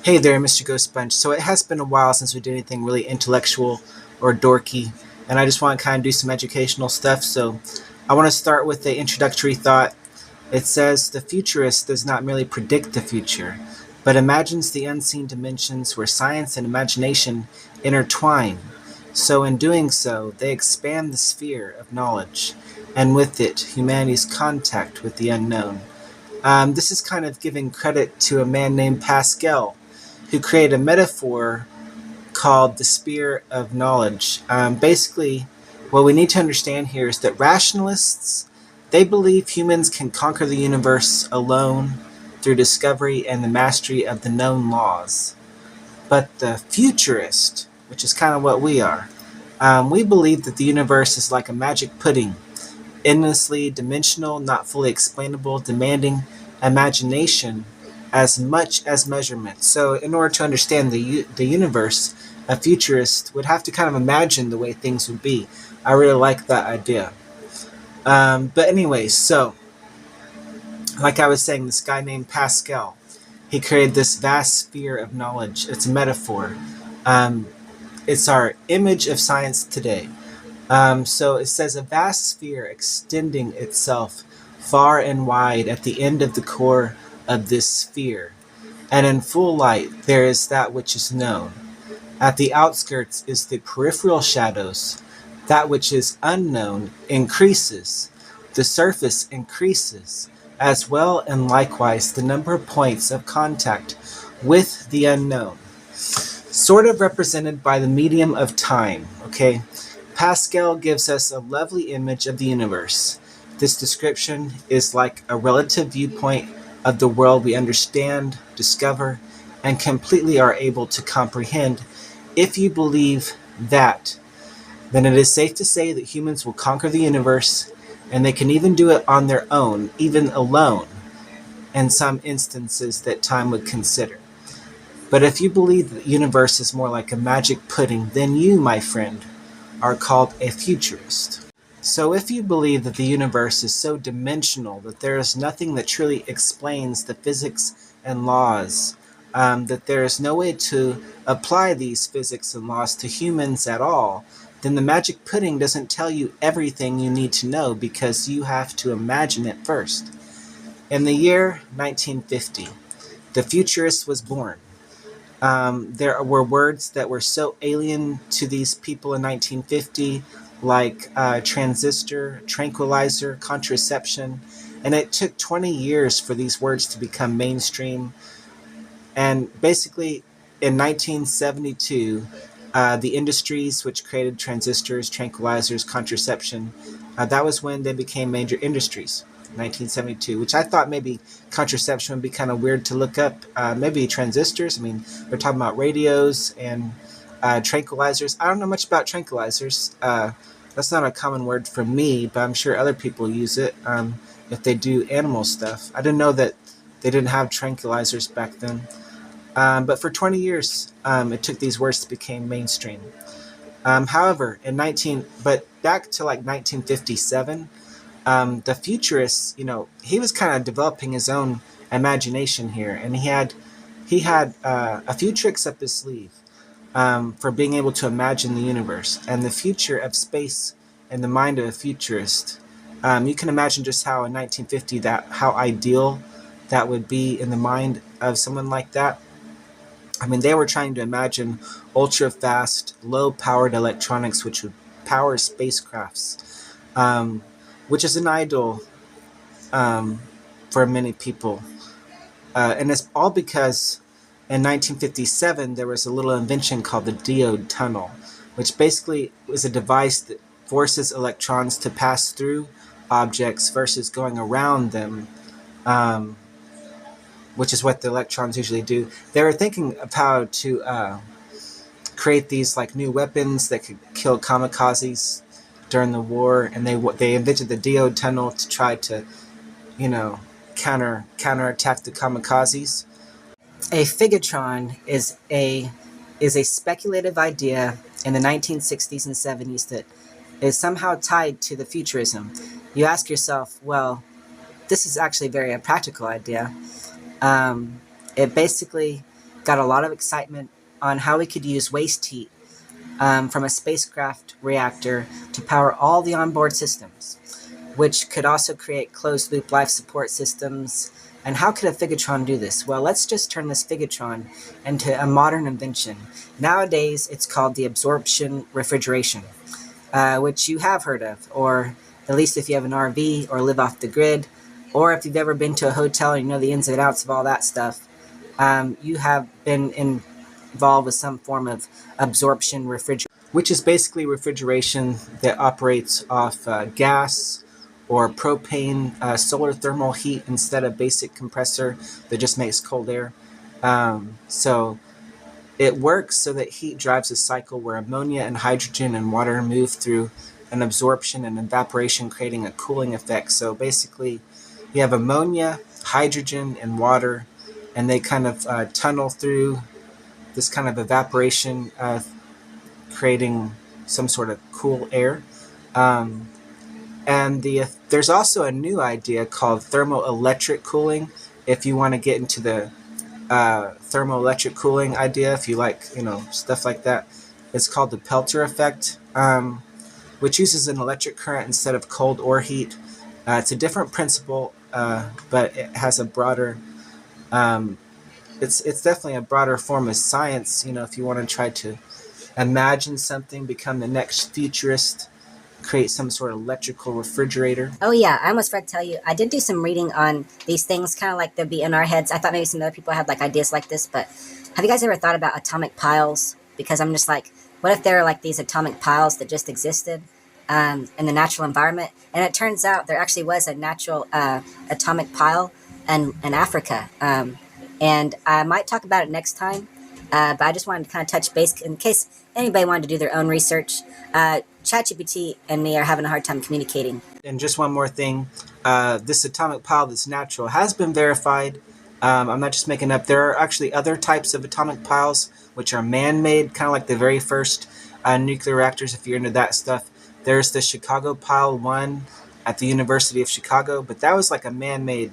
Hey there, Mr. Ghost Bunch. So it has been a while since we did anything really intellectual or dorky, and I just want to kind of do some educational stuff. So I want to start with the introductory thought. It says the futurist does not merely predict the future, but imagines the unseen dimensions where science and imagination intertwine. So in doing so, they expand the sphere of knowledge, and with it, humanity's contact with the unknown. This is kind of giving credit to a man named Pascal, who created a metaphor called the sphere of knowledge. Basically, what we need to understand here is that rationalists, they believe humans can conquer the universe alone through discovery and the mastery of the known laws. But the futurist, which is kind of what we are, we believe that the universe is like a magic pudding, endlessly dimensional, not fully explainable, demanding imagination as much as measurement. So, in order to understand the universe, a futurist would have to kind of imagine the way things would be. I really like that idea. But anyway, so like I was saying, this guy named Pascal, he created this vast sphere of knowledge. It's a metaphor. Um, it's our image of science today. So it says a vast sphere extending itself far and wide at the end of the core of this sphere. And in full light there is that which is known. At the outskirts is the peripheral shadows. That which is unknown increases. The surface increases, as well and likewise the number of points of contact with the unknown, sort of represented by the medium of time, okay? Pascal gives us a lovely image of the universe. This description is like a relative viewpoint of the world we understand, discover, and completely are able to comprehend. If you believe that, then it is safe to say that humans will conquer the universe, and they can even do it on their own, even alone, in some instances that time would consider. But if you believe that the universe is more like a magic pudding, then you, my friend, are called a futurist. So if you believe that the universe is so dimensional that there is nothing that truly explains the physics and laws, that there is no way to apply these physics and laws to humans at all, then the magic pudding doesn't tell you everything you need to know because you have to imagine it first. In the year 1950, the futurist was born. There were words that were so alien to these people in 1950, like transistor, tranquilizer, contraception, and it took 20 years for these words to become mainstream. And basically, in 1972, the industries which created transistors, tranquilizers, contraception, that was when they became major industries. 1972, which I thought maybe contraception would be kind of weird to look up. Maybe transistors. I mean, they're talking about radios and tranquilizers. I don't know much about tranquilizers. That's not a common word for me, but I'm sure other people use it if they do animal stuff. I didn't know that they didn't have tranquilizers back then. But for 20 years, it took these words to become mainstream. However, but back to like 1957, the futurist, he was kind of developing his own imagination here, and he had a few tricks up his sleeve for being able to imagine the universe and the future of space in the mind of a futurist. You can imagine just how in 1950 how ideal that would be in the mind of someone like that. I mean, they were trying to imagine ultra-fast, low-powered electronics which would power spacecrafts, which is an ideal for many people. And it's all because in 1957 there was a little invention called the diode tunnel, which basically is a device that forces electrons to pass through objects versus going around them, which is what the electrons usually do. They were thinking of how to create these like new weapons that could kill kamikazes during the war, and they invented the diode tunnel to try to, counterattack the kamikazes. A figatron is a speculative idea in the 1960s and 70s that is somehow tied to the futurism. You ask yourself, well, this is actually a very practical idea. It basically got a lot of excitement on how we could use waste heat from a spacecraft reactor to power all the onboard systems, which could also create closed-loop life support systems. And how could a Figatron do this? Well, let's just turn this Figatron into a modern invention. Nowadays, it's called the absorption refrigeration, which you have heard of, or at least if you have an RV or live off the grid, or if you've ever been to a hotel and you know the ins and outs of all that stuff, you have been involved with some form of absorption refrigeration, which is basically refrigeration that operates off gas or propane solar thermal heat instead of basic compressor that just makes cold air. So it works so that heat drives a cycle where ammonia and hydrogen and water move through an absorption and evaporation, creating a cooling effect. So basically, you have ammonia, hydrogen, and water, and they kind of tunnel through this kind of evaporation, creating some sort of cool air. And there's also a new idea called thermoelectric cooling. If you want to get into the thermoelectric cooling idea, if you like, stuff like that, it's called the Peltier effect, which uses an electric current instead of cold or heat. It's a different principle, but it has a broader. It's definitely a broader form of science. If you want to try to imagine something, become the next futurist, create some sort of electrical refrigerator. Oh yeah, I almost forgot to tell you, I did do some reading on these things, kind of like they'll be in our heads. I thought maybe some other people had like ideas like this, but have you guys ever thought about atomic piles? Because I'm just like, what if there are like these atomic piles that just existed in the natural environment? And it turns out there actually was a natural atomic pile in Africa. And I might talk about it next time, but I just wanted to kind of touch base in case anybody wanted to do their own research. ChatGPT and me are having a hard time communicating. And just one more thing, this atomic pile that's natural has been verified. I'm not just making up. There are actually other types of atomic piles which are man-made, kind of like the very first nuclear reactors, if you're into that stuff. There's the Chicago Pile 1 at the University of Chicago, but that was like a man-made,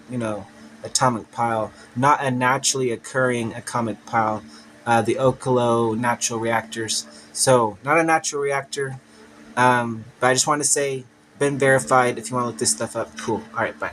atomic pile, not a naturally occurring atomic pile. The Oklo natural reactors. So, not a natural reactor. But I just want to say, been verified. If you want to look this stuff up, cool. All right, bye.